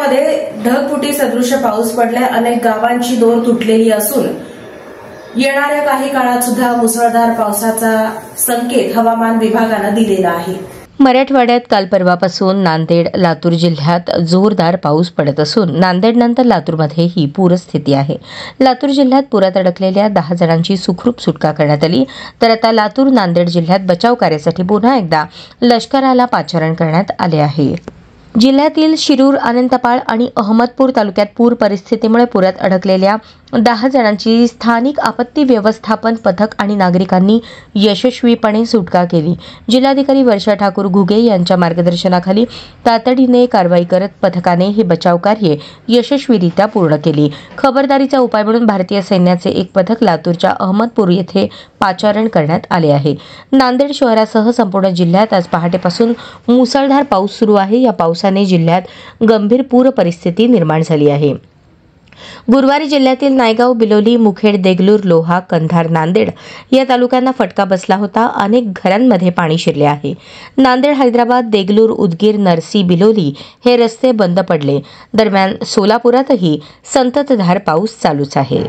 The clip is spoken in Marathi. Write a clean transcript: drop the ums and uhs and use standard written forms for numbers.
जिल्ह्यामध्ये ढगफुटी सदृश पाऊस पडलाय। अनेक गावांची दोर तुटलेली असून येणाऱ्या काही काळात सुद्धा मुसळधार पावसाचा संकेत हवामान विभागानं दिलेला आहे। मराठवाड्यात काल परवापासून नांदेड, लातूर जिल्ह्यात जोरदार पाऊस पडत असून नांदेडनंतर लातूरमध्ये ही पूरस्थिती आहे। लातूर जिल्ह्यात पुरात अडकलेल्या 10 जणांची सुखरूप सुटका करण्यात आली, तर आता लातूर, नांदेड जिल्ह्यात बचाव कार्यासाठी पुन्हा एकदा लष्कराला पाचारण करण्यात आले आहे। जिल्ह्यातील शिरूर, अनंतपाळ आणि अहमदपूर तालुक्यात पूर परिस्थितीमुळे पुरात अडकलेल्या 10 जणांची स्थानिक आपत्ती व्यवस्थापन पथक आणि नागरिकांनी यशस्वीपणे सुटका केली। जिल्हाधिकारी वर्षा ठाकूर घुगे यांच्या मार्गदर्शनाखाली तातडीने कारवाई करत पथकाने हे बचाव कार्य यशस्वीरित्या पूर्ण केली। खबरदारीचा उपाय म्हणून भारतीय सैन्याचे एक पथक लातूरच्या अहमदपूर येथे पाचारण करण्यात आले आहे। नांदेड शहरासह संपूर्ण जिल्ह्यात आज पहाटेपासून मुसळधार पाऊस सुरू आहे। या पावसाने जिल्ह्यात गंभीर पूर परिस्थिती निर्माण झाली आहे। गुरुवारी जिल्ह्यातील नायगाव, बिलोली, मुखेड, देगलूर, लोहा, कंधार, नांदेड या तालुक्यांना फटका बसला होता। अनेक घरांमध्ये पाणी शिरले आहे। नांदेड, हैदराबाद, देगलूर, उदगीर, नरसी, बिलोली हे रस्ते बंद पडले। दरम्यान सोलापुरातही संततधार पाऊस चालूच आहे।